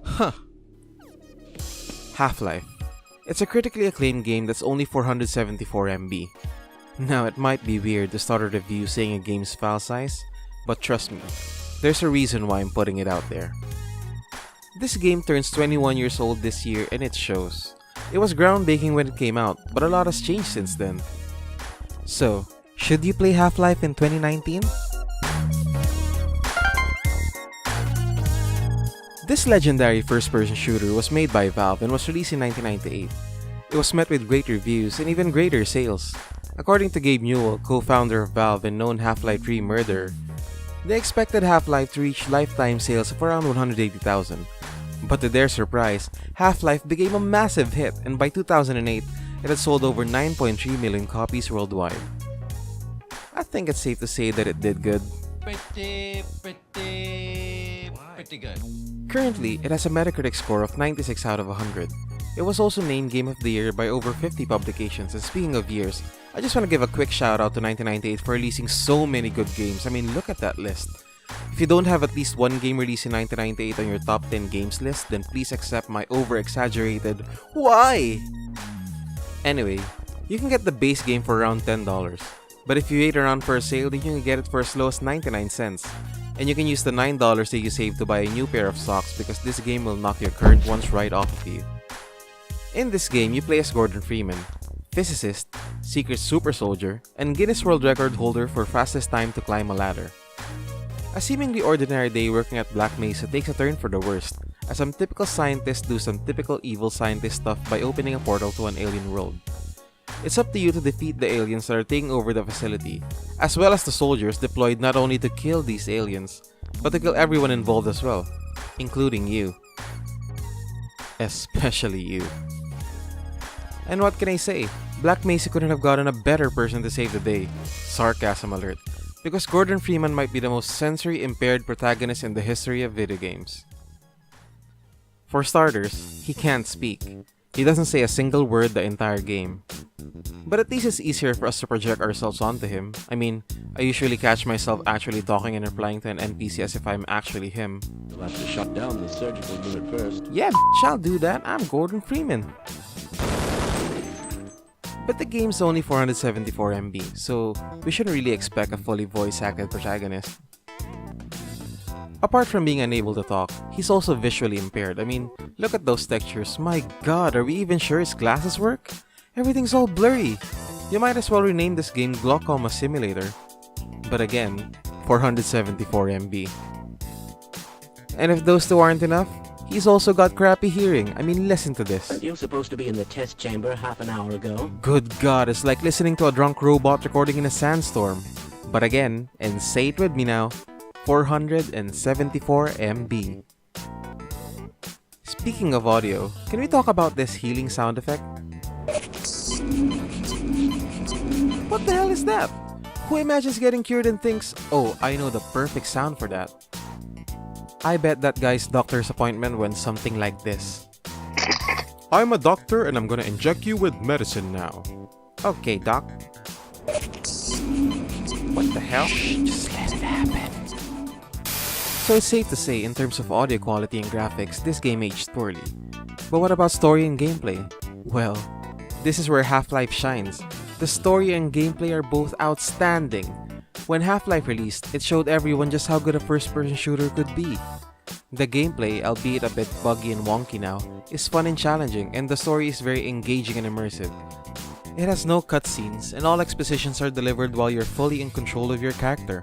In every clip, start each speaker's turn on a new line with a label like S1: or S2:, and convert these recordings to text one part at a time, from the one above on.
S1: Huh. Half-Life. It's a critically acclaimed game that's only 474 MB. Now, it might be weird to start a review saying a game's file size, but trust me, there's a reason why I'm putting it out there. This game turns 21 years old this year and it shows. It was groundbreaking when it came out, but a lot has changed since then. So, should you play Half-Life in 2019? This legendary first-person shooter was made by Valve and was released in 1998. It was met with great reviews and even greater sales. According to Gabe Newell, co-founder of Valve and known Half-Life 3 murderer, they expected Half-Life to reach lifetime sales of around 180,000. But to their surprise, Half-Life became a massive hit, and by 2008, it had sold over 9.3 million copies worldwide. I think it's safe to say that it did good.
S2: Pretty good.
S1: Currently, it has a Metacritic score of 96 out of 100. It was also named Game of the Year by over 50 publications, and speaking of years, I just want to give a quick shout out to 1998 for releasing so many good games. I mean, look at that list. If you don't have at least one game released in 1998 on your top 10 games list, then please accept my over-exaggerated why? Anyway, you can get the base game for around $10, but if you wait around for a sale, you can get it for as low as 99 cents. And you can use the $9 that you save to buy a new pair of socks because this game will knock your current ones right off of you. In this game, you play as Gordon Freeman, physicist, secret super soldier, and Guinness World Record holder for fastest time to climb a ladder. A seemingly ordinary day working at Black Mesa takes a turn for the worst, as some typical scientists do some typical evil scientist stuff by opening a portal to an alien world. It's up to you to defeat the aliens that are taking over the facility, as well as the soldiers deployed not only to kill these aliens, but to kill everyone involved as well, including you. Especially you. And what can I say? Black Mesa couldn't have gotten a better person to save the day. Sarcasm alert. Because Gordon Freeman might be the most sensory-impaired protagonist in the history of video games. For starters, he can't speak. He doesn't say a single word the entire game. But at least it's easier for us to project ourselves onto him. I mean, I usually catch myself actually talking and replying to an NPC as if I'm actually him.
S3: You'll have to shut down the surgical unit first.
S1: Yeah, I'll do that. I'm Gordon Freeman. But the game's only 474 MB, so we shouldn't really expect a fully voice-acted protagonist. Apart from being unable to talk, he's also visually impaired. I mean, look at those textures. My god, are we even sure his glasses work? Everything's all blurry. You might as well rename this game Glaucoma Simulator. But again, 474 MB. And if those two aren't enough, he's also got crappy hearing. I mean, listen to this.
S3: You were supposed to be in the test chamber half an hour ago.
S1: Good god, it's like listening to a drunk robot recording in a sandstorm. But again, and say it with me now, 474 MB. Speaking of audio, can we talk about this healing sound effect? What the hell is that? Who imagines getting cured and thinks, oh, I know the perfect sound for that? I bet that guy's doctor's appointment went something like this. I'm a doctor and I'm gonna inject you with medicine now. Okay, doc. What the hell? Just let it happen. So it's safe to say, in terms of audio quality and graphics, this game aged poorly. But what about story and gameplay? Well, this is where Half-Life shines. The story and gameplay are both outstanding. When Half-Life released, it showed everyone just how good a first-person shooter could be. The gameplay, albeit a bit buggy and wonky now, is fun and challenging, and the story is very engaging and immersive. It has no cutscenes, and all expositions are delivered while you're fully in control of your character.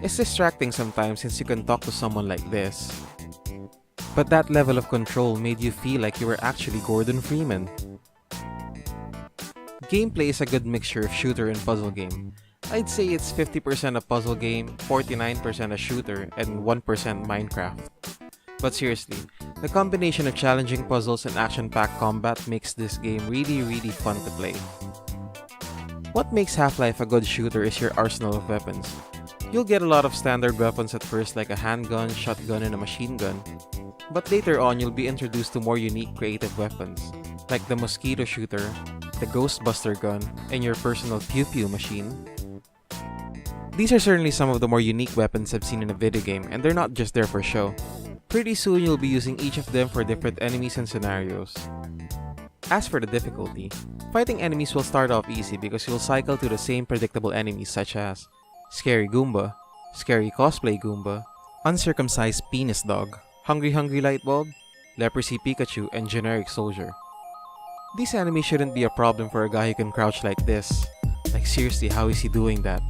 S1: It's distracting sometimes since you can talk to someone like this. But that level of control made you feel like you were actually Gordon Freeman. Gameplay is a good mixture of shooter and puzzle game. I'd say it's 50% a puzzle game, 49% a shooter, and 1% Minecraft. But seriously, the combination of challenging puzzles and action-packed combat makes this game really fun to play. What makes Half-Life a good shooter is your arsenal of weapons. You'll get a lot of standard weapons at first like a handgun, shotgun, and a machine gun. But later on, you'll be introduced to more unique creative weapons, like the mosquito shooter, the Ghostbuster gun, and your personal pew-pew machine. These are certainly some of the more unique weapons I've seen in a video game, and they're not just there for show. Pretty soon you'll be using each of them for different enemies and scenarios. As for the difficulty, fighting enemies will start off easy because you'll cycle to the same predictable enemies such as Scary Goomba, Scary Cosplay Goomba, Uncircumcised Penis Dog, Hungry Lightbulb, Leprosy Pikachu, and Generic Soldier. These enemies shouldn't be a problem for a guy who can crouch like this. Like seriously, how is he doing that?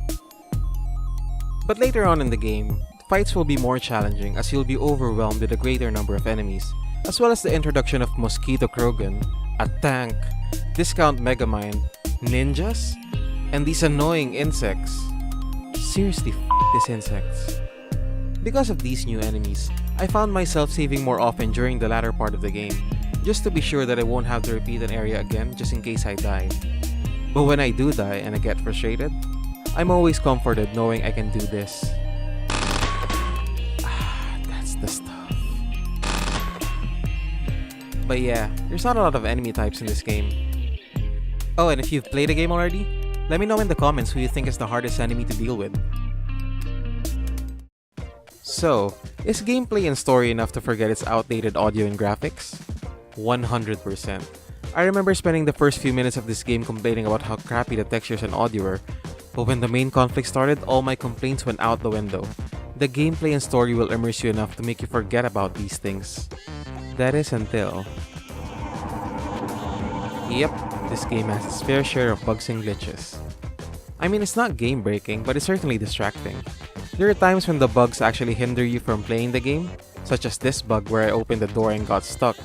S1: But later on in the game, fights will be more challenging as you'll be overwhelmed with a greater number of enemies, as well as the introduction of Mosquito Krogan, a tank, Discount Megamind, ninjas, and these annoying insects. Seriously, these insects. Because of these new enemies, I found myself saving more often during the latter part of the game, just to be sure that I won't have to repeat an area again just in case I die. But when I do die and I get frustrated, I'm always comforted knowing I can do this. That's the stuff. But yeah, there's not a lot of enemy types in this game. Oh, and if you've played the game already, let me know in the comments who you think is the hardest enemy to deal with. So, is gameplay and story enough to forget its outdated audio and graphics? 100%. I remember spending the first few minutes of this game complaining about how crappy the textures and audio were, but when the main conflict started, all my complaints went out the window. The gameplay and story will immerse you enough to make you forget about these things. That is until... Yep, this game has its fair share of bugs and glitches. I mean, it's not game-breaking, but it's certainly distracting. There are times when the bugs actually hinder you from playing the game, such as this bug where I opened the door and got stuck.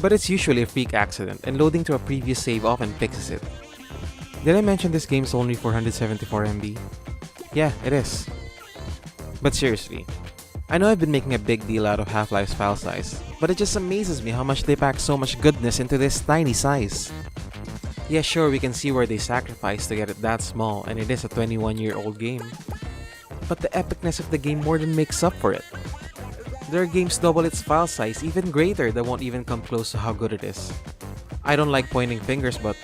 S1: But it's usually a freak accident, and loading to a previous save often fixes it. Did I mention this game's only 474 MB? Yeah, it is. But seriously, I know I've been making a big deal out of Half-Life's file size, but it just amazes me how much they pack so much goodness into this tiny size. Yeah, sure, we can see where they sacrificed to get it that small, and it is a 21-year-old game. But the epicness of the game more than makes up for it. There are games double its file size, even greater, that won't even come close to how good it is. I don't like pointing fingers, but...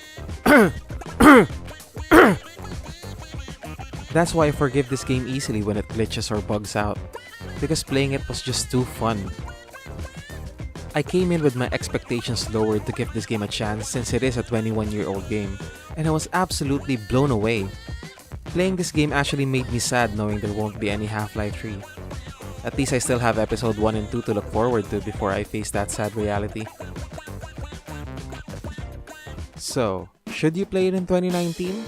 S1: That's why I forgive this game easily when it glitches or bugs out, because playing it was just too fun. I came in with my expectations lowered to give this game a chance since it is a 21-year-old game, and I was absolutely blown away. Playing this game actually made me sad knowing there won't be any Half-Life 3. At least I still have episode 1 and 2 to look forward to before I face that sad reality. So, should you play it in 2019?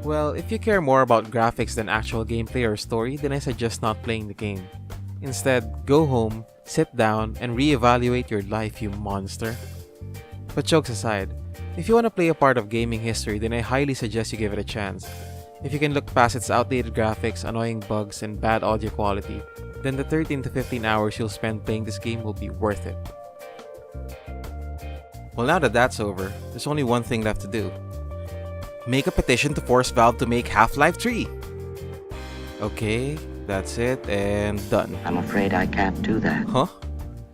S1: Well, if you care more about graphics than actual gameplay or story, then I suggest not playing the game. Instead, go home, sit down, and reevaluate your life, you monster. But jokes aside, if you want to play a part of gaming history, then I highly suggest you give it a chance. If you can look past its outdated graphics, annoying bugs, and bad audio quality, then the 13 to 15 hours you'll spend playing this game will be worth it. Well, now that that's over, there's only one thing left to do. Make a petition to force Valve to make Half-Life 3! Okay, that's it, and done.
S3: I'm afraid I can't do that.
S1: Huh?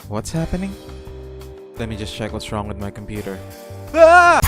S1: What's happening? Let me just check what's wrong with my computer. Ah!